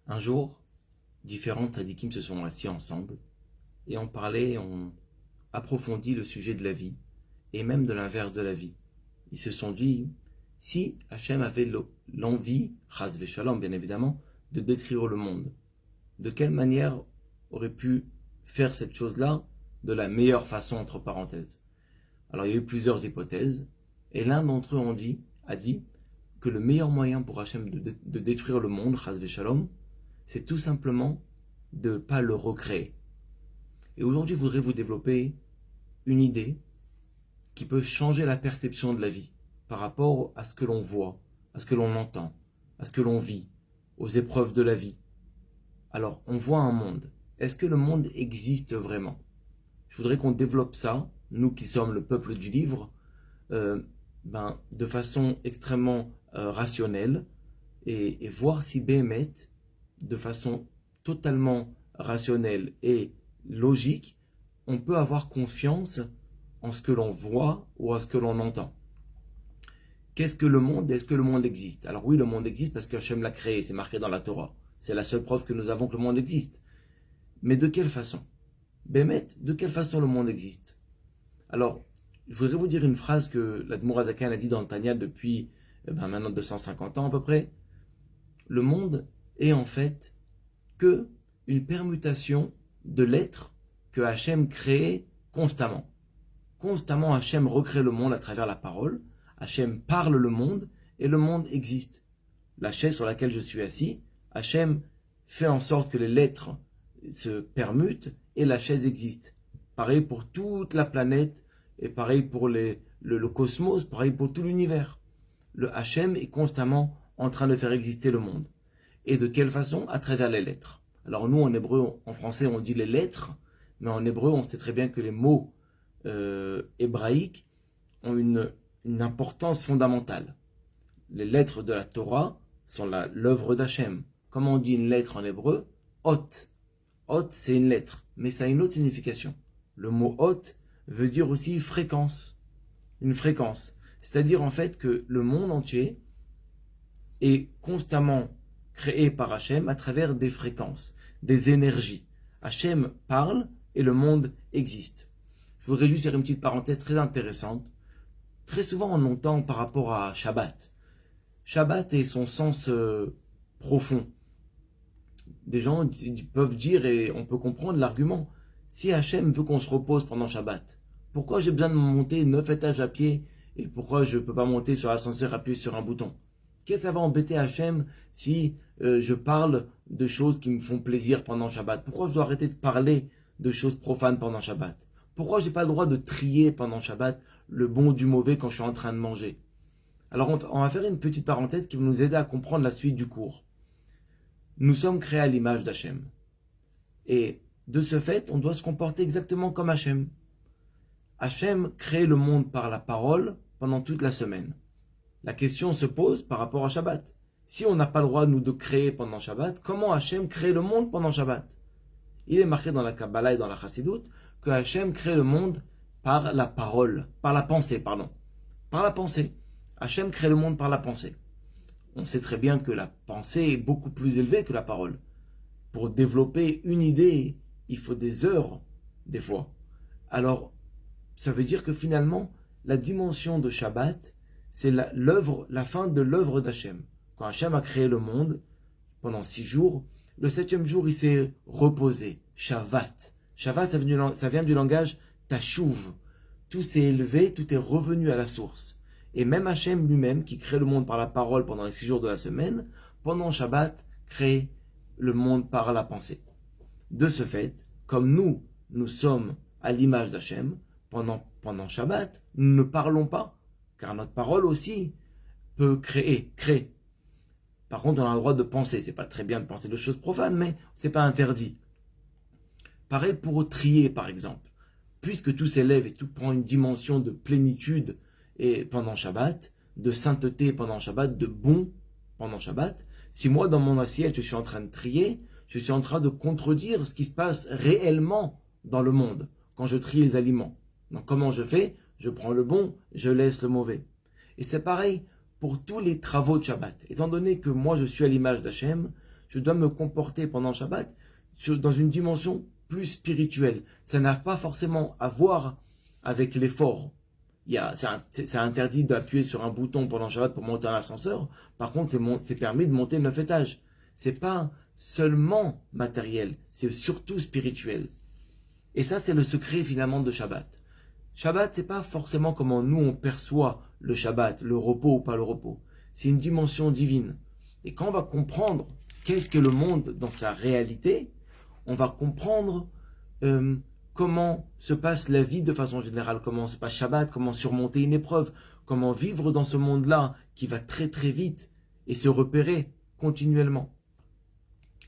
Un jour, différents tzadikim se sont assis ensemble et ont approfondi le sujet de la vie et même de l'inverse de la vie. Ils se sont dit, si Hachem avait l'envie, chas v'shalom bien évidemment, de détruire le monde, de quelle manière aurait pu faire cette chose-là de la meilleure façon, entre parenthèses. Alors il y a eu plusieurs hypothèses et l'un d'entre eux a dit que le meilleur moyen pour Hachem de détruire le monde, chas v'shalom, c'est tout simplement de ne pas le recréer. Et aujourd'hui, je voudrais vous développer une idée qui peut changer la perception de la vie par rapport à ce que l'on voit, à ce que l'on entend, à ce que l'on vit, aux épreuves de la vie. Alors, on voit un monde. Est-ce que le monde existe vraiment? Je voudrais qu'on développe ça, nous qui sommes le peuple du livre, de façon extrêmement rationnelle et voir si Béhémet, de façon totalement rationnelle et logique, on peut avoir confiance en ce que l'on voit ou à ce que l'on entend. Qu'est-ce que le monde? Est-ce que le monde existe? Alors oui, le monde existe parce que Hachem l'a créé, c'est marqué dans la Torah. C'est la seule preuve que nous avons que le monde existe. Mais de quelle façon? Bémet, de quelle façon le monde existe? Alors, je voudrais vous dire une phrase que l'Admour HaZaken a dit dans le Tanya depuis maintenant 250 ans à peu près. Le monde est en fait que une permutation de l'être que Hachem crée constamment. Constamment, Hachem recrée le monde à travers la parole. Hachem parle le monde et le monde existe. La chaise sur laquelle je suis assis, Hachem fait en sorte que les lettres se permutent et la chaise existe. Pareil pour toute la planète et pareil pour le cosmos, pareil pour tout l'univers. Le Hachem est constamment en train de faire exister le monde. Et de quelle façon? À travers les lettres. Alors nous, en hébreu, en français, on dit les lettres, mais en hébreu, on sait très bien que les mots hébraïques ont une importance fondamentale. Les lettres de la Torah sont l'œuvre d'Hachem. Comment on dit une lettre en hébreu? Hot. Hot, c'est une lettre, mais ça a une autre signification. Le mot hot veut dire aussi fréquence. Une fréquence. C'est-à-dire en fait que le monde entier est constamment créé par Hachem à travers des fréquences, des énergies. Hachem parle et le monde existe. Je voudrais juste faire une petite parenthèse très intéressante. Très souvent on entend par rapport à Shabbat. Shabbat et son sens profond. Des gens peuvent dire, et on peut comprendre l'argument, si Hachem veut qu'on se repose pendant Shabbat, pourquoi j'ai besoin de monter 9 étages à pied et pourquoi je ne peux pas monter sur l'ascenseur appuyer sur un bouton? Qu'est-ce que ça va embêter Hachem si je parle de choses qui me font plaisir pendant Shabbat? Pourquoi je dois arrêter de parler de choses profanes pendant Shabbat? Pourquoi je n'ai pas le droit de trier pendant Shabbat le bon du mauvais quand je suis en train de manger? Alors on va faire une petite parenthèse qui va nous aider à comprendre la suite du cours. Nous sommes créés à l'image d'Hachem. Et de ce fait, on doit se comporter exactement comme Hachem. Hachem crée le monde par la parole pendant toute la semaine. La question se pose par rapport à Shabbat. Si on n'a pas le droit, nous, de créer pendant Shabbat, comment Hachem crée le monde pendant Shabbat? Il est marqué dans la Kabbalah et dans la Chassidut que Hachem crée le monde par la parole, par la pensée, pardon. Par la pensée. Hachem crée le monde par la pensée. On sait très bien que la pensée est beaucoup plus élevée que la parole. Pour développer une idée, il faut des heures, des fois. Alors, ça veut dire que finalement, la dimension de Shabbat, c'est la fin de l'œuvre d'Hachem. Quand Hachem a créé le monde, pendant 6 jours, le 7e jour, il s'est reposé. Shabbat. Shabbat, ça vient du langage Tashuv. Tout s'est élevé, tout est revenu à la source. Et même Hachem lui-même, qui crée le monde par la parole pendant les 6 jours de la semaine, pendant Shabbat, crée le monde par la pensée. De ce fait, comme nous sommes à l'image d'Hachem, pendant Shabbat, nous ne parlons pas, car notre parole aussi peut créer. Par contre, on a le droit de penser. C'est pas très bien de penser de choses profanes, mais c'est pas interdit. Pareil pour trier, par exemple. Puisque tout s'élève et tout prend une dimension de plénitude et pendant Shabbat, de sainteté pendant Shabbat, de bon pendant Shabbat, si moi dans mon assiette je suis en train de trier, je suis en train de contredire ce qui se passe réellement dans le monde quand je trie les aliments. Donc comment je fais? Je prends le bon, je laisse le mauvais. Et c'est pareil pour tous les travaux de Shabbat. Étant donné que moi je suis à l'image d'Hachem, je dois me comporter pendant le Shabbat dans une dimension plus spirituelle. Ça n'a pas forcément à voir avec l'effort. C'est interdit d'appuyer sur un bouton pendant le Shabbat pour monter un ascenseur. Par contre, c'est permis de monter 9 étages. C'est pas seulement matériel, c'est surtout spirituel. Et ça, c'est le secret finalement de Shabbat. Shabbat, c'est pas forcément comment nous on perçoit le Shabbat, le repos ou pas le repos. C'est une dimension divine. Et quand on va comprendre qu'est-ce que le monde dans sa réalité, on va comprendre comment se passe la vie de façon générale, comment se passe Shabbat, comment surmonter une épreuve, comment vivre dans ce monde-là qui va très très vite et se repérer continuellement.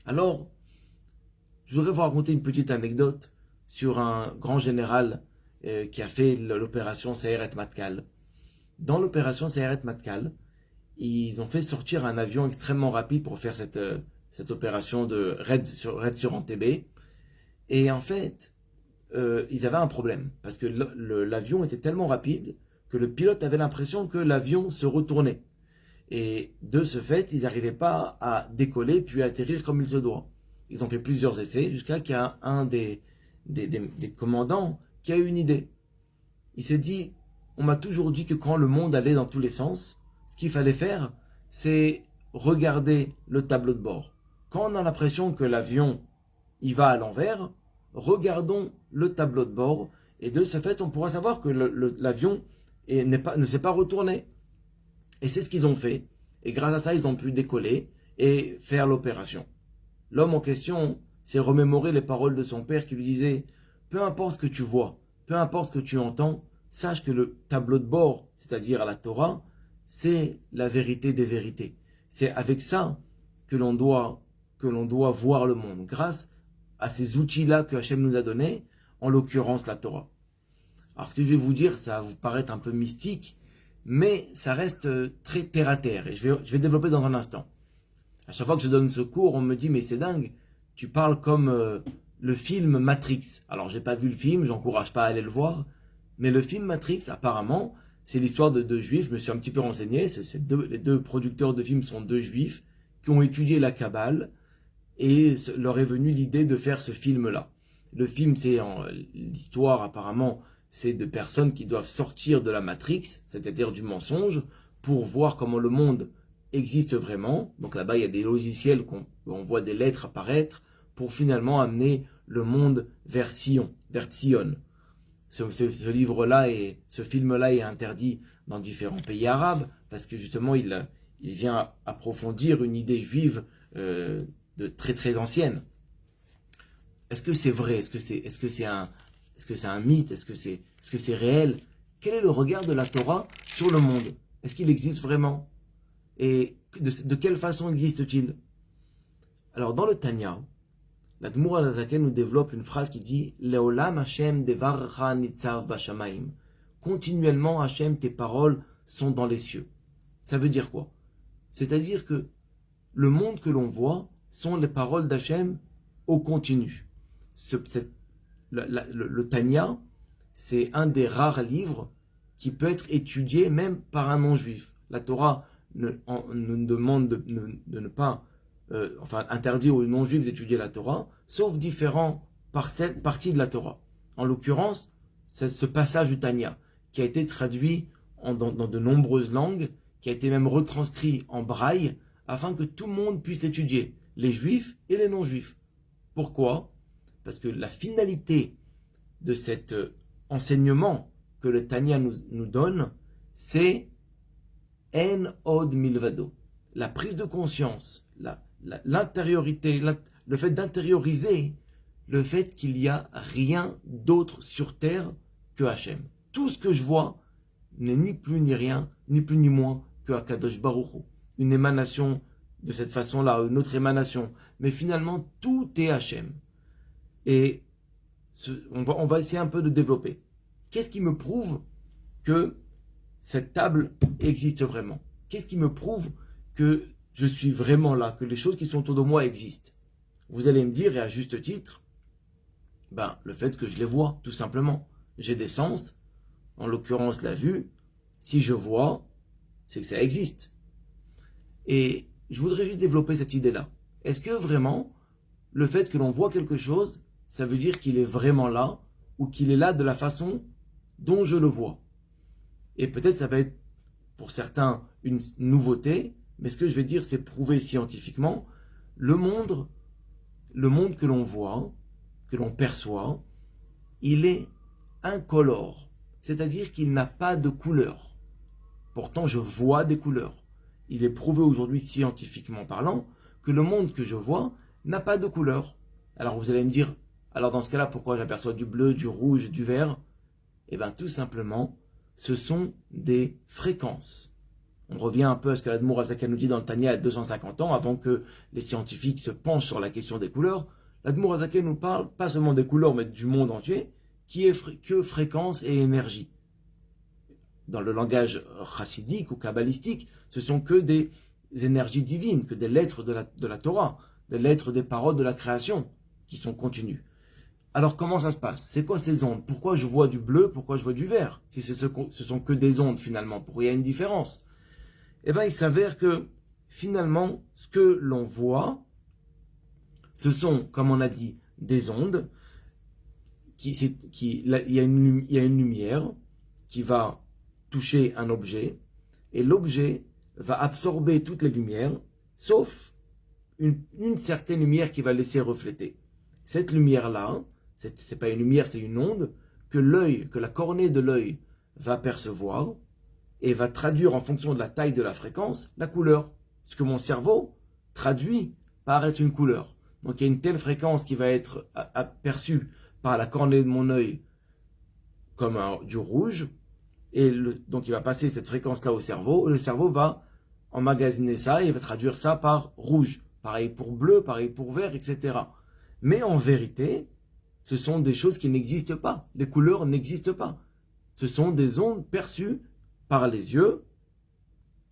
Alors, je voudrais vous raconter une petite anecdote sur un grand général qui a fait l'opération Sayeret Matkal. Dans l'opération Sayeret Matkal, ils ont fait sortir un avion extrêmement rapide pour faire cette opération de raid sur Entebbe. Et en fait, ils avaient un problème, parce que l'avion était tellement rapide que le pilote avait l'impression que l'avion se retournait. Et de ce fait, ils n'arrivaient pas à décoller puis à atterrir comme il se doit. Ils ont fait plusieurs essais jusqu'à qu'il y a un des commandants qui a eu une idée. Il s'est dit, on m'a toujours dit que quand le monde allait dans tous les sens, ce qu'il fallait faire, c'est regarder le tableau de bord. Quand on a l'impression que l'avion il va à l'envers, regardons le tableau de bord et de ce fait, on pourra savoir que l'avion ne s'est pas retourné. Et c'est ce qu'ils ont fait. Et grâce à ça, ils ont pu décoller et faire l'opération. L'homme en question s'est remémoré les paroles de son père qui lui disait « Peu importe ce que tu vois, peu importe ce que tu entends, sache que le tableau de bord, c'est-à-dire la Torah, c'est la vérité des vérités. C'est avec ça que l'on doit voir le monde, grâce à ces outils-là que Hachem nous a donnés, en l'occurrence la Torah. » Alors ce que je vais vous dire, ça va vous paraître un peu mystique, mais ça reste très terre à terre, et je vais développer dans un instant. À chaque fois que je donne ce cours, on me dit « Mais c'est dingue, tu parles comme le film Matrix. » Alors j'ai pas vu le film, j'encourage pas à aller le voir, mais le film Matrix, apparemment, c'est l'histoire de deux juifs, je me suis un petit peu renseigné, les deux producteurs de films sont deux juifs qui ont étudié la Kabbale, et leur est venue l'idée de faire ce film-là. Le film, c'est l'histoire apparemment, c'est de personnes qui doivent sortir de la Matrix, c'est-à-dire du mensonge, pour voir comment le monde existe vraiment. Donc là-bas, il y a des logiciels où on voit des lettres apparaître pour finalement amener le monde vers Sion, vers Tzion. Ce livre-là et ce film-là est interdit dans différents pays arabes parce que justement, il vient approfondir une idée juive de très très ancienne. Est-ce que c'est vrai? Est-ce que c'est un mythe? Est-ce que c'est réel? Quel est le regard de la Torah sur le monde? Est-ce qu'il existe vraiment? Et de quelle façon existe-t-il? Alors dans le Tanya, l'Admour al-Zaken nous développe une phrase qui dit Leolam Hashem devarcha nitzav bashamayim. Continuellement Hashem, tes paroles sont dans les cieux. Ça veut dire quoi? C'est-à-dire que le monde que l'on voit sont les paroles d'Hachem au continu. Le Tanya, c'est un des rares livres qui peut être étudié même par un non-juif. La Torah nous demande de ne pas interdire aux non-juifs d'étudier la Torah, sauf différentes parties de la Torah. En l'occurrence, c'est ce passage du Tanya qui a été traduit dans de nombreuses langues, qui a été même retranscrit en braille, afin que tout le monde puisse l'étudier, les juifs et les non-juifs. Pourquoi? Parce que la finalité de cet enseignement que le Tanya nous donne, c'est En od milvado. La prise de conscience, l'intériorité, le fait d'intérioriser le fait qu'il n'y a rien d'autre sur terre que Hachem. Tout ce que je vois n'est ni plus ni rien, ni plus ni moins que Akadosh Baruch Hu. Une émanation de cette façon-là, une autre émanation. Mais finalement, tout est Hachem. Et on va essayer un peu de développer. Qu'est-ce qui me prouve que cette table existe vraiment? Qu'est-ce qui me prouve que je suis vraiment là, que les choses qui sont autour de moi existent? Vous allez me dire, et à juste titre, le fait que je les vois, tout simplement. J'ai des sens, en l'occurrence la vue. Si je vois, c'est que ça existe. Et je voudrais juste développer cette idée-là. est-ce que vraiment, le fait que l'on voit quelque chose, ça veut dire qu'il est vraiment là, ou qu'il est là de la façon dont je le vois? Et peut-être ça va être pour certains une nouveauté, mais ce que je vais dire, c'est prouvé scientifiquement, le monde que l'on voit, que l'on perçoit, il est incolore, c'est-à-dire qu'il n'a pas de couleur. Pourtant, je vois des couleurs. Il est prouvé aujourd'hui, scientifiquement parlant, que le monde que je vois n'a pas de couleur. Alors vous allez me dire, alors dans ce cas-là, pourquoi j'aperçois du bleu, du rouge, du vert? Eh bien tout simplement, ce sont des fréquences. On revient un peu à ce que l'Admour Azaka nous dit dans le Tanya à 250 ans, avant que les scientifiques se penchent sur la question des couleurs. L'Admour Azaka nous parle pas seulement des couleurs, mais du monde entier, qui est que fréquence et énergie. Dans le langage chassidique ou kabbalistique, ce sont que des énergies divines, que des lettres de la Torah, des lettres des paroles de la création qui sont continues. Alors comment ça se passe? C'est quoi ces ondes? Pourquoi je vois du bleu? Pourquoi je vois du vert? Si ce sont que des ondes finalement, pourquoi il y a une différence? Eh bien il s'avère que finalement ce que l'on voit, ce sont, comme on a dit, des ondes, il y a une lumière qui va toucher un objet, et l'objet va absorber toutes les lumières, sauf une certaine lumière qui va laisser refléter. Cette lumière-là, c'est pas une lumière, c'est une onde, que la cornée de l'œil va percevoir, et va traduire en fonction de la taille de la fréquence, la couleur. Ce que mon cerveau traduit par être une couleur. Donc il y a une telle fréquence qui va être aperçue par la cornée de mon œil comme du rouge, et donc il va passer cette fréquence-là au cerveau, et le cerveau va emmagasiner ça, et va traduire ça par rouge. Pareil pour bleu, pareil pour vert, etc. Mais en vérité, ce sont des choses qui n'existent pas. Les couleurs n'existent pas. Ce sont des ondes perçues par les yeux,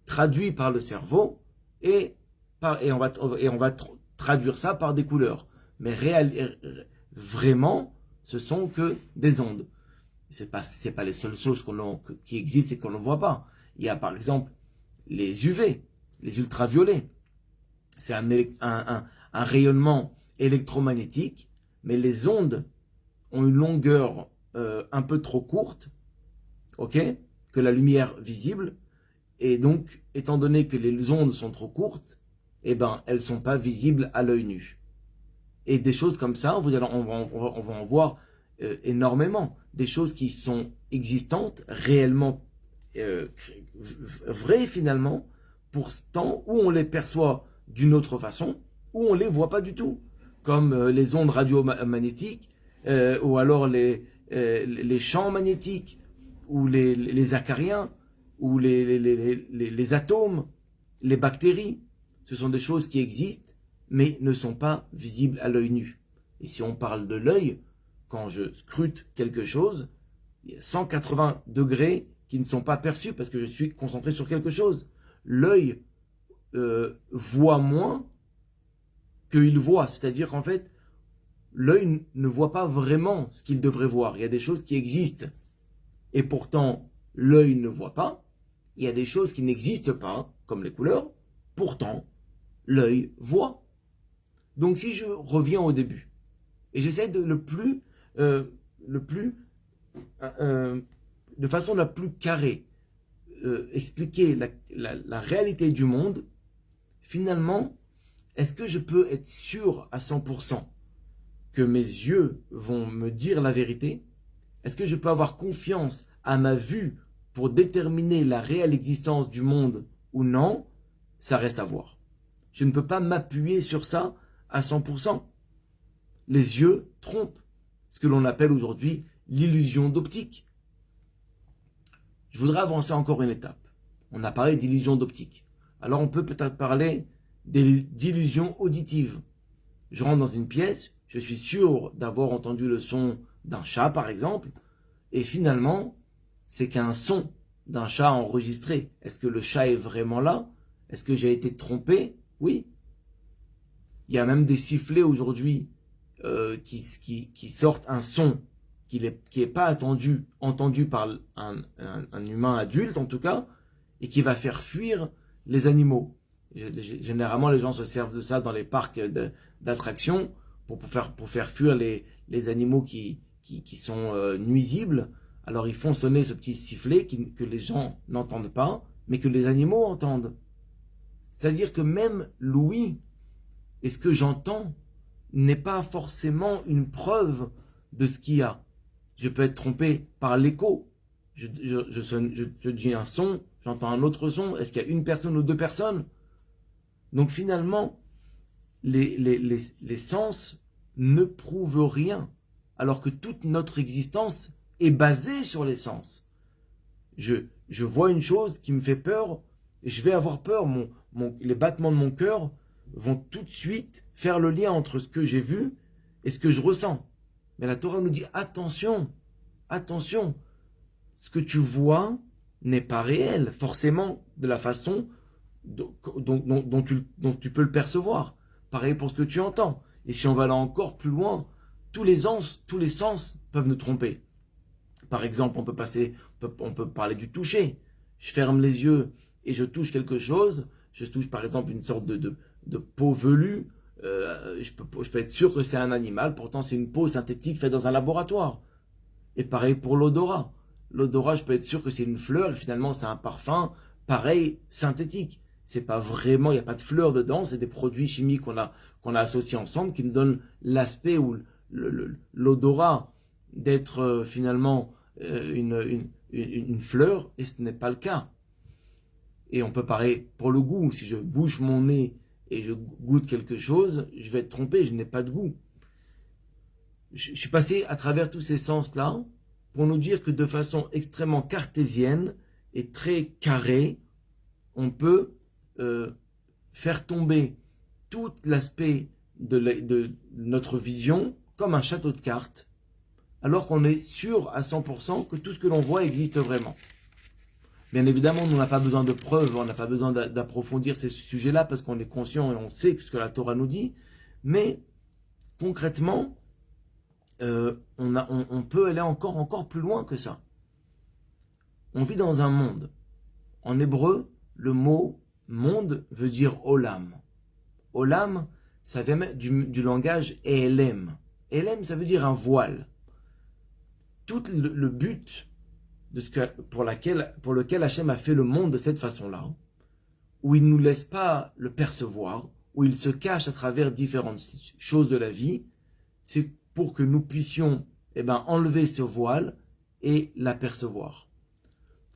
traduites par le cerveau, et on va traduire ça par des couleurs. Mais vraiment, ce sont que des ondes. C'est pas les seules choses qui existent et qu'on ne voit pas. Il y a par exemple les UV, les ultraviolets. C'est un rayonnement électromagnétique, mais les ondes ont une longueur un peu trop courte, ok, que la lumière visible, et donc, étant donné que les ondes sont trop courtes, eh ben, elles ne sont pas visibles à l'œil nu. Et des choses comme ça, on va en voir énormément. Des choses qui sont existantes, réellement vraies finalement, pourtant où on les perçoit d'une autre façon, où on ne les voit pas du tout. Comme les ondes radiomagnétiques, ou alors les champs magnétiques, ou les acariens, ou les atomes, les bactéries. Ce sont des choses qui existent, mais ne sont pas visibles à l'œil nu. Et si on parle de l'œil, quand je scrute quelque chose, il y a 180 degrés qui ne sont pas perçus parce que je suis concentré sur quelque chose. L'œil voit moins qu'il voit, c'est-à-dire qu'en fait, l'œil ne voit pas vraiment ce qu'il devrait voir. Il y a des choses qui existent et pourtant l'œil ne voit pas. Il y a des choses qui n'existent pas, comme les couleurs, pourtant l'œil voit. Donc si je reviens au début, et j'essaie de de façon la plus carrée, expliquer la réalité du monde, finalement, est-ce que je peux être sûr à 100% que mes yeux vont me dire la vérité? Est-ce que je peux avoir confiance à ma vue pour déterminer la réelle existence du monde ou non? Ça reste à voir. Je ne peux pas m'appuyer sur ça à 100%. Les yeux trompent, ce que l'on appelle aujourd'hui l'illusion d'optique. Je voudrais avancer encore une étape. On a parlé d'illusion d'optique. Alors on peut peut-être parler d'illusion auditive. Je rentre dans une pièce, je suis sûr d'avoir entendu le son d'un chat par exemple, et finalement, c'est qu'un son d'un chat enregistré. Est-ce que le chat est vraiment là? Est-ce que j'ai été trompé? Oui. Il y a même des sifflets aujourd'hui qui sortent un son qui n'est pas entendu par un humain adulte en tout cas, et qui va faire fuir les animaux. Généralement, les gens se servent de ça dans les parcs d'attractions pour faire fuir les animaux qui sont nuisibles. Alors ils font sonner ce petit sifflet que les gens n'entendent pas, mais que les animaux entendent. C'est-à-dire que même l'ouïe et ce que j'entends n'est pas forcément une preuve de ce qu'il y a. Je peux être trompé par l'écho. Je dis un son, j'entends un autre son. Est-ce qu'il y a une personne ou deux personnes? Donc finalement, les sens ne prouvent rien, alors que toute notre existence est basée sur les sens. Je vois une chose qui me fait peur, et je vais avoir peur. Les battements de mon cœur vont tout de suite faire le lien entre ce que j'ai vu et ce que je ressens. Mais la Torah nous dit attention, attention, ce que tu vois n'est pas réel, forcément de la façon dont tu peux le percevoir. Pareil pour ce que tu entends. Et si on va là encore plus loin, tous les sens peuvent nous tromper. Par exemple, on peut parler du toucher. Je ferme les yeux et je touche quelque chose. Je touche par exemple une sorte de peau velue. Je peux être sûr que c'est un animal. Pourtant, c'est une peau synthétique faite dans un laboratoire. Et pareil pour l'odorat. L'odorat, je peux être sûr que c'est une fleur et finalement c'est un parfum, pareil, synthétique. C'est pas vraiment, il n'y a pas de fleurs dedans, c'est des produits chimiques qu'on a associés ensemble qui nous donnent l'aspect ou l'odorat d'être finalement une fleur, et ce n'est pas le cas. Et on peut parler pour le goût. Si je bouche mon nez et je goûte quelque chose, je vais être trompé, je n'ai pas de goût. Je suis passé à travers tous ces sens-là pour nous dire que de façon extrêmement cartésienne et très carrée, on peut faire tomber tout l'aspect de notre vision comme un château de cartes, alors qu'on est sûr à 100% que tout ce que l'on voit existe vraiment. Bien évidemment, on n'a pas besoin de preuves, on n'a pas besoin d'approfondir ces sujets-là parce qu'on est conscient et on sait ce que la Torah nous dit, mais concrètement, on peut aller encore plus loin que ça. On vit dans un monde. En hébreu, le mot monde veut dire olam. Olam, ça vient du langage elem. Elem, ça veut dire un voile. Tout le but pour lequel Hachem a fait le monde de cette façon-là, où il ne nous laisse pas le percevoir, où il se cache à travers différentes choses de la vie, c'est pour que nous puissions enlever ce voile et l'apercevoir.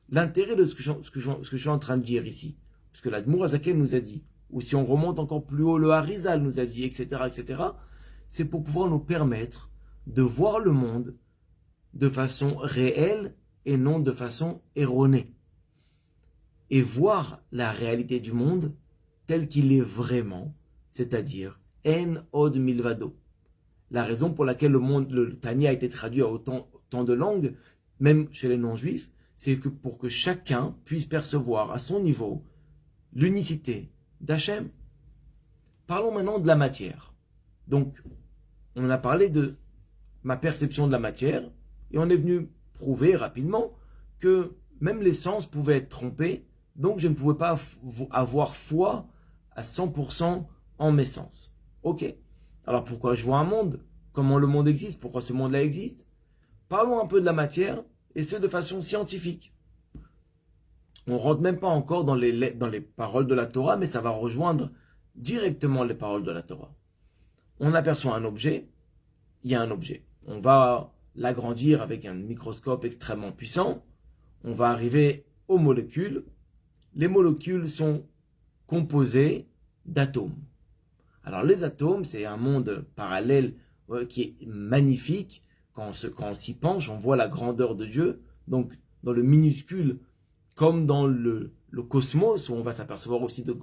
L'intérêt de ce que je suis en train de dire ici, ce que l'Admour Azaken nous a dit, ou si on remonte encore plus haut, le Harizal nous a dit, etc., c'est pour pouvoir nous permettre de voir le monde de façon réelle et non de façon erronée. Et voir la réalité du monde tel qu'il est vraiment, c'est-à-dire En Od Milvado. La raison pour laquelle le Tanya a été traduit à autant de langues, même chez les non-juifs, c'est que pour que chacun puisse percevoir à son niveau l'unicité d'Hachem. Parlons maintenant de la matière. Donc, on a parlé de ma perception de la matière, et on est venu prouver rapidement que même les sens pouvaient être trompés, donc je ne pouvais pas avoir foi à 100% en mes sens. Ok. Alors pourquoi je vois un monde? Comment le monde existe? Pourquoi ce monde-là existe? Parlons un peu de la matière, et ce de façon scientifique. On ne rentre même pas encore dans les paroles de la Torah, mais ça va rejoindre directement les paroles de la Torah. On aperçoit un objet, il y a un objet. On va l'agrandir avec un microscope extrêmement puissant. On va arriver aux molécules. Les molécules sont composées d'atomes. Alors les atomes, c'est un monde parallèle qui est magnifique. Quand on s'y penche, on voit la grandeur de Dieu. Donc dans le minuscule, comme dans le cosmos, où on va s'apercevoir aussi de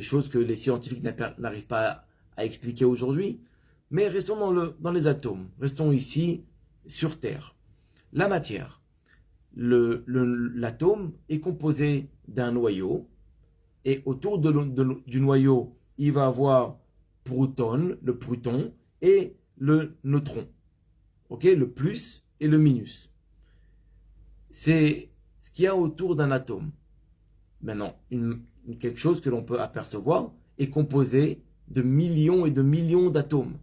choses que les scientifiques n'arrivent pas à expliquer aujourd'hui. Mais restons dans les atomes. Restons ici sur Terre. La matière. L'atome est composé d'un noyau. Et autour du noyau, il va avoir le proton et le neutron. Ok, le plus et le minus. C'est ce qu'il y a autour d'un atome. Maintenant, quelque chose que l'on peut apercevoir est composé de millions et de millions d'atomes.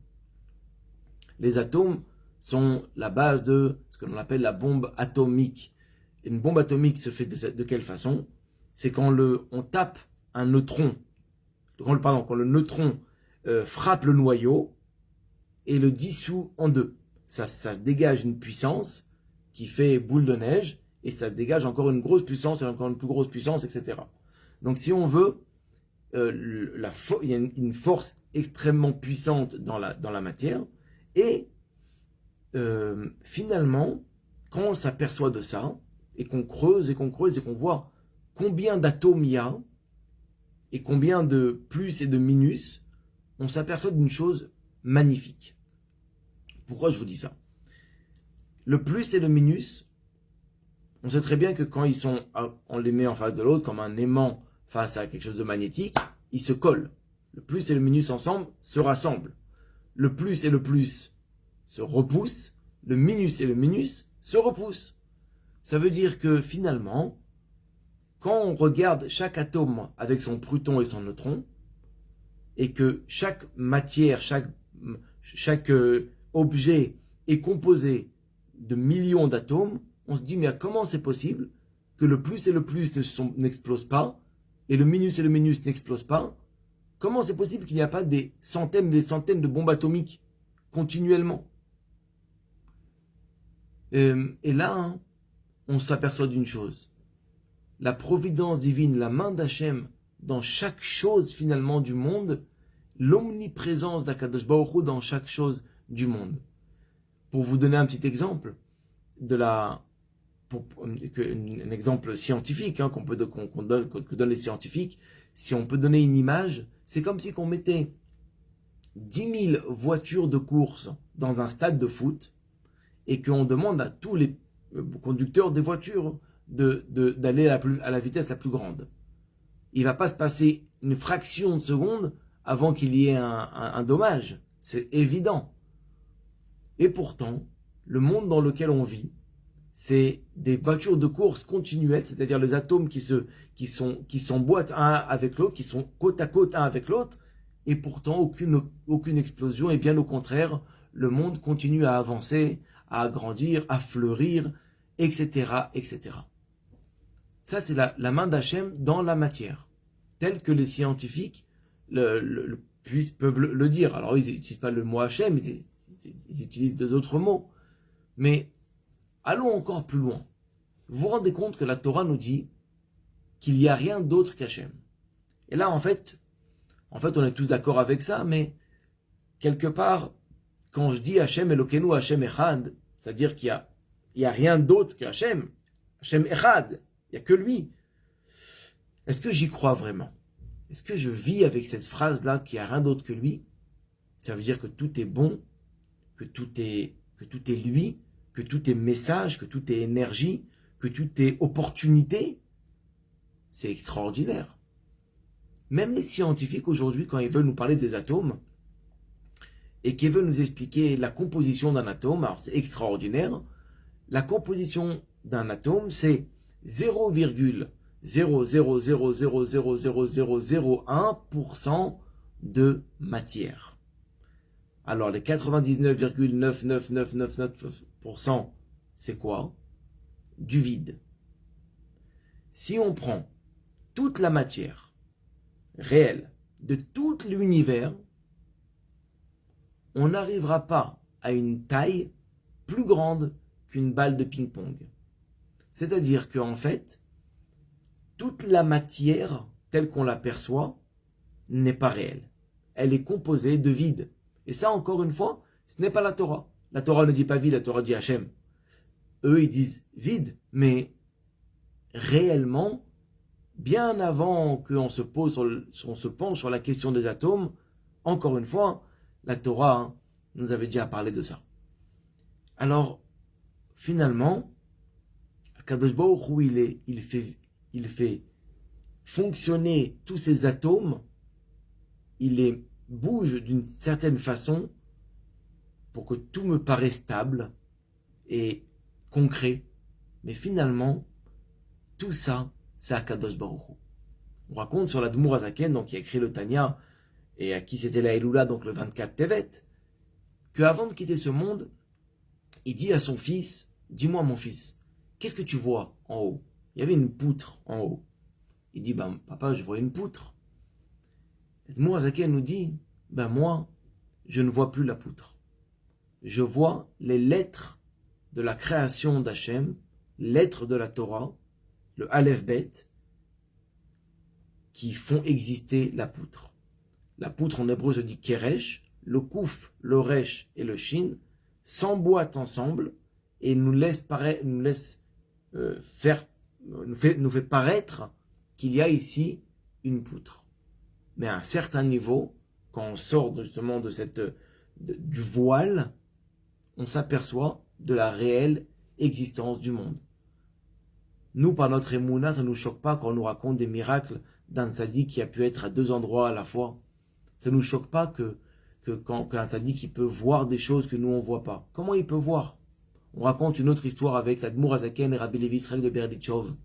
Les atomes sont la base de ce que l'on appelle la bombe atomique. Une bombe atomique se fait de quelle façon? C'est quand on tape un neutron, quand le neutron frappe le noyau et le dissout en deux. Ça dégage une puissance qui fait boule de neige et ça dégage encore une grosse puissance et encore une plus grosse puissance, etc. Donc si on veut, il y a une force extrêmement puissante dans la matière et finalement, quand on s'aperçoit de ça et qu'on creuse et qu'on voit combien d'atomes il y a et combien de plus et de minus, on s'aperçoit d'une chose magnifique. Pourquoi je vous dis ça? Le plus et le minus, on sait très bien que quand on les met en face de l'autre, comme un aimant face à quelque chose de magnétique, ils se collent. Le plus et le minus ensemble se rassemblent. Le plus et le plus se repoussent. Le minus et le minus se repoussent. Ça veut dire que finalement, quand on regarde chaque atome avec son proton et son neutron, et que chaque matière, chaque objet est composé de millions d'atomes, on se dit, mais comment c'est possible que le plus et le plus n'explosent pas, et le minus et le minus n'explosent pas? Comment c'est possible qu'il n'y a pas des centaines et des centaines de bombes atomiques continuellement? Et là, on s'aperçoit d'une chose. La providence divine, la main d'Hachem, dans chaque chose finalement du monde, l'omniprésence d'Akadosh Baruch Hu dans chaque chose du monde. Pour vous donner un petit exemple, un exemple scientifique que donnent les scientifiques, si on peut donner une image, c'est comme si on mettait 10 000 voitures de course dans un stade de foot et qu'on demande à tous les conducteurs des voitures d'aller à la vitesse la plus grande. Il ne va pas se passer une fraction de seconde avant qu'il y ait un dommage. C'est évident. Et pourtant, le monde dans lequel on vit, c'est des voitures de course continuelles, c'est-à-dire les atomes qui s'emboîtent un avec l'autre, qui sont côte à côte un avec l'autre, et pourtant aucune explosion, et bien au contraire, le monde continue à avancer, à grandir, à fleurir, etc., etc. Ça, c'est la main d'Hachem dans la matière, telle que les scientifiques peuvent le dire. Alors, ils n'utilisent pas le mot Hachem, ils utilisent deux autres mots. Mais allons encore plus loin. Vous vous rendez compte que la Torah nous dit qu'il n'y a rien d'autre qu'Hachem. Et là, en fait, on est tous d'accord avec ça, mais quelque part, quand je dis Hachem Elokeinu, Hachem Echad, c'est-à-dire qu'il y a rien d'autre qu'Hachem, Hachem Echad, il n'y a que lui. Est-ce que j'y crois vraiment? Est-ce que je vis avec cette phrase-là qu'il n'y a rien d'autre que lui? Ça veut dire que tout est bon, que tout est lui, que tout est message, que tout est énergie, que tout est opportunité. C'est extraordinaire. Même les scientifiques aujourd'hui, quand ils veulent nous parler des atomes, et qu'ils veulent nous expliquer la composition d'un atome, alors c'est extraordinaire, la composition d'un atome, c'est 0,000000001% de matière. Alors les 99,99999%, c'est quoi? Du vide. Si on prend toute la matière réelle de tout l'univers, on n'arrivera pas à une taille plus grande qu'une balle de ping-pong. C'est-à-dire qu'en fait, toute la matière telle qu'on l'aperçoit n'est pas réelle. Elle est composée de vide. Et ça, encore une fois, ce n'est pas la Torah. La Torah ne dit pas vide, la Torah dit Hachem. Eux, ils disent vide, mais réellement, bien avant qu'on se penche sur la question des atomes, encore une fois, la Torah nous avait déjà parlé de ça. Alors, finalement, Akadosh Baruch Hu, il fait fonctionner tous ces atomes, il les bouge d'une certaine façon pour que tout me paraisse stable et concret. Mais finalement, tout ça, c'est Akadosh Baruch Hu. On raconte sur l'Admour Azaken, donc qui a écrit le Tanya, et à qui c'était la Elula, donc le 24 Tevet, qu'avant de quitter ce monde, il dit à son fils, dis-moi mon fils, qu'est-ce que tu vois en haut? Il y avait une poutre en haut. Il dit, ben papa, je vois une poutre. L'Admour Azaken nous dit, ben moi, je ne vois plus la poutre. Je vois les lettres de la création d'Hachem, lettres de la Torah, le Aleph Bet, qui font exister la poutre. La poutre en hébreu se dit Keresh, le Kouf, le Resh et le Shin s'emboîtent ensemble et nous fait paraître qu'il y a ici une poutre. Mais à un certain niveau, quand on sort justement du voile, on s'aperçoit de la réelle existence du monde. Nous, par notre émouna, ça ne nous choque pas quand on nous raconte des miracles d'un tzaddik qui a pu être à 2 endroits à la fois. Ça ne nous choque pas qu'un tzaddik il peut voir des choses que nous on ne voit pas. Comment il peut voir? On raconte une autre histoire avec l'Admour Azaken et Rabbi Levi Israël de Berditchov.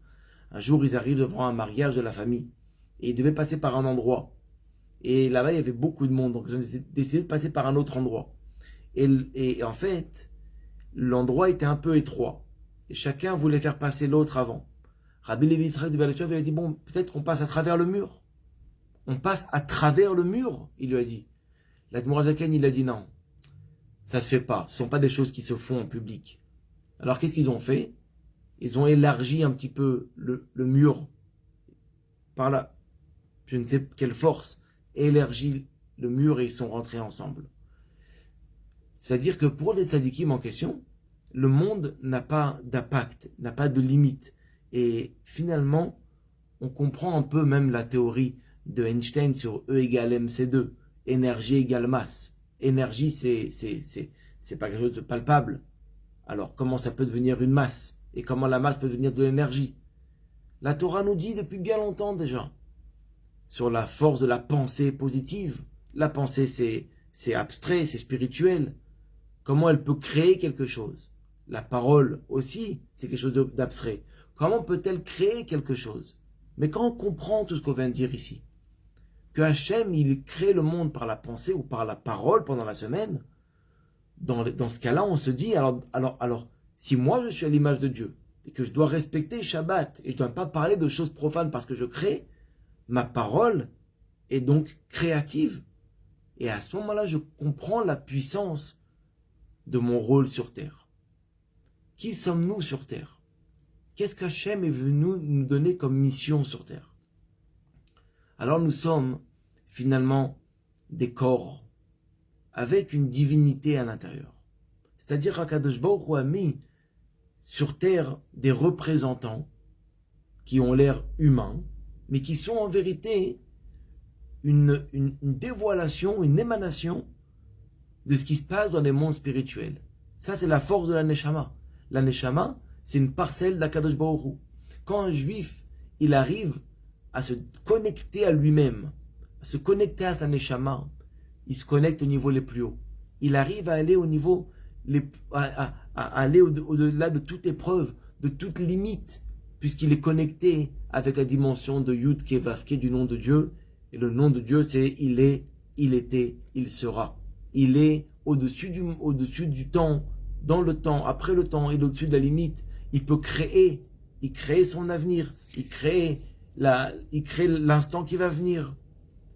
Un jour, ils arrivent devant un mariage de la famille. Et ils devaient passer par un endroit. Et là-bas, il y avait beaucoup de monde. Donc, ils ont décidé de passer par un autre endroit. Et en fait, l'endroit était un peu étroit. Et chacun voulait faire passer l'autre avant. Rabbi Levi Israël de Berditchov, il a dit, bon, peut-être qu'on passe à travers le mur. On passe à travers le mur, il lui a dit. L'Admour Azaken, il a dit non. Ça se fait pas. Ce ne sont pas des choses qui se font en public. Alors, qu'est-ce qu'ils ont fait? Ils ont élargi un petit peu le mur. Par là. Je ne sais quelle force. Élargi le mur et ils sont rentrés ensemble. C'est-à-dire que pour les tzadikim en question, le monde n'a pas d'impact, n'a pas de limite. Et finalement, on comprend un peu même la théorie de Einstein sur E égale mc2. Énergie égale masse. Énergie, c'est pas quelque chose de palpable. Alors, comment ça peut devenir une masse? Et comment la masse peut devenir de l'énergie? La Torah nous dit depuis bien longtemps déjà, sur la force de la pensée positive. La pensée, c'est abstrait, c'est spirituel. Comment elle peut créer quelque chose? La parole aussi, c'est quelque chose d'abstrait. Comment peut-elle créer quelque chose? Mais quand on comprend tout ce qu'on vient de dire ici, que Hachem, il crée le monde par la pensée ou par la parole pendant la semaine, dans ce cas-là, on se dit, alors, si moi je suis à l'image de Dieu, et que je dois respecter Shabbat, et je ne dois pas parler de choses profanes parce que je crée, ma parole est donc créative. Et à ce moment-là, je comprends la puissance de mon rôle sur terre. Qui sommes-nous sur terre? Qu'est-ce qu'Hachem est venu nous donner comme mission sur terre? Alors nous sommes finalement des corps avec une divinité à l'intérieur. C'est-à-dire qu'Akadosh Baruch Hu a mis sur terre des représentants qui ont l'air humains, mais qui sont en vérité une dévoilation, une émanation de ce qui se passe dans les mondes spirituels. Ça, c'est la force de la Neshama. La Neshama, c'est une parcelle d'Akadosh Baruch Hu. Quand un juif, il arrive à se connecter à lui-même, à se connecter à sa Neshama, il se connecte au niveau les plus hauts. Il arrive à aller au niveau, à aller au-delà de toute épreuve, de toute limite, puisqu'il est connecté avec la dimension de Yud Ke Vav Ke du nom de Dieu. Et le nom de Dieu, c'est il est, il était, il sera. Il est au-dessus du temps, dans le temps, après le temps, il est au-dessus de la limite. Il peut créer, il crée son avenir, il crée l'instant qui va venir,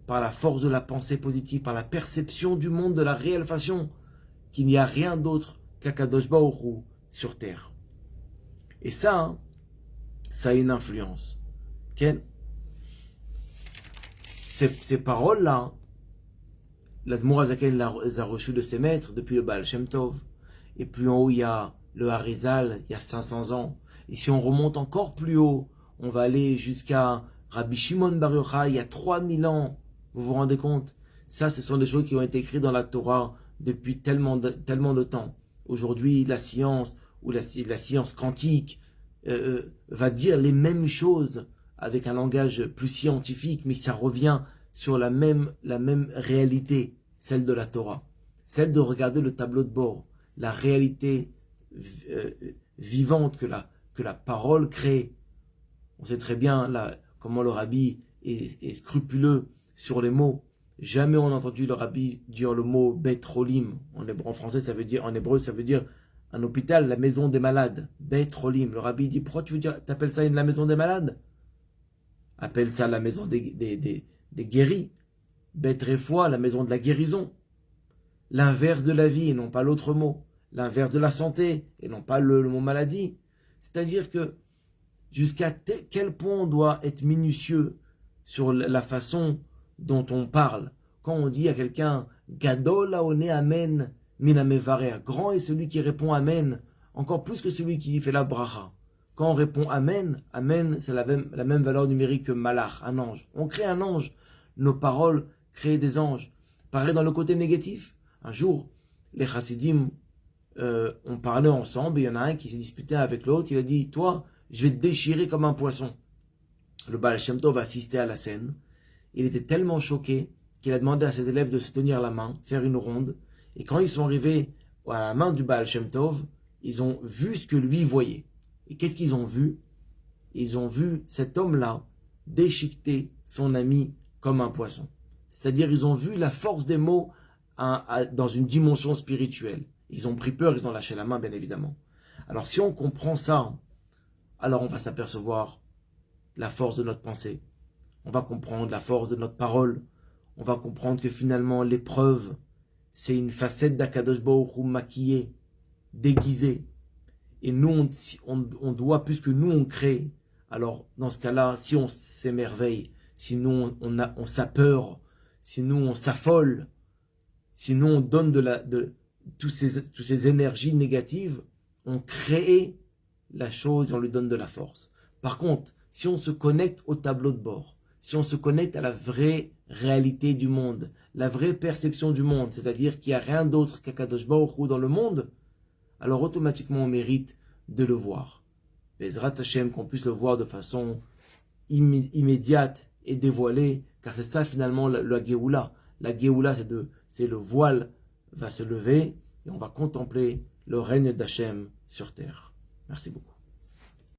par la force de la pensée positive, par la perception du monde de la réelle façon, qu'il n'y a rien d'autre qu'Akadosh Baruch Hu sur terre. Et ça, ça a une influence. Okay? Ces paroles-là, l'Admour Azaken les a reçues de ses maîtres depuis le Baal Shem Tov. Et plus en haut, il y a le Harizal, il y a 500 ans. Et si on remonte encore plus haut, on va aller jusqu'à Rabbi Shimon Bar Yochai, il y a 3000 ans. Vous vous rendez compte? Ça, ce sont des choses qui ont été écrites dans la Torah depuis tellement de temps. Aujourd'hui, la science, ou la science quantique, va dire les mêmes choses avec un langage plus scientifique, mais ça revient sur la même réalité, celle de la Torah. Celle de regarder le tableau de bord, la réalité vivante que la parole crée. On sait très bien comment le rabbi et scrupuleux sur les mots. Jamais on a entendu le rabbi dire le mot Bet Rolim. En français, ça veut dire, en hébreu, ça veut dire un hôpital, la maison des malades. Bet Rolim. Le rabbi dit, pourquoi tu veux dire, t'appelles ça la maison des malades? Appelle ça la maison des guéris. Bet Refoua, la maison de la guérison. L'inverse de la vie et non pas l'autre mot. L'inverse de la santé et non pas le mot maladie. C'est-à-dire que jusqu'à quel point on doit être minutieux sur la façon dont on parle. Quand on dit à quelqu'un Gadol haone amen minamevarea, grand est celui qui répond amen, encore plus que celui qui fait la bracha. Quand on répond amen, amen c'est la même valeur numérique que malach, un ange. On crée un ange. Nos paroles créent des anges. Pareil dans le côté négatif. Un jour, les chassidim ont parlé ensemble et il y en a un qui s'est disputé avec l'autre. Il a dit, toi, je vais te déchirer comme un poisson. Le Baal Shem Tov assistait à la scène. Il était tellement choqué qu'il a demandé à ses élèves de se tenir la main, faire une ronde. Et quand ils sont arrivés à la main du Baal Shem Tov, ils ont vu ce que lui voyait. Et qu'est-ce qu'ils ont vu? Ils ont vu cet homme-là déchiqueter son ami comme un poisson. C'est-à-dire, ils ont vu la force des mots dans une dimension spirituelle. Ils ont pris peur, ils ont lâché la main, bien évidemment. Alors, si on comprend ça, alors on va s'apercevoir la force de notre pensée. On va comprendre la force de notre parole. On va comprendre que finalement, l'épreuve, c'est une facette d'Akadosh Baruch Hu maquillée, déguisée. Et nous, on doit, puisque nous, on crée. Alors, dans ce cas-là, si on s'émerveille, si nous, on s'apeure, si nous, on s'affole, si nous, on donne toutes ces énergies négatives, on crée la chose et on lui donne de la force. Par contre, si on se connecte au tableau de bord, si on se connecte à la vraie réalité du monde, la vraie perception du monde, c'est-à-dire qu'il n'y a rien d'autre qu'Akadosh Baruch Hu dans le monde, alors automatiquement on mérite de le voir. Bezrat Hashem, qu'on puisse le voir de façon immédiate et dévoilée, car c'est ça finalement la Géoula. La Géoula, c'est le voile va se lever et on va contempler le règne d'Hachem sur terre. Merci beaucoup.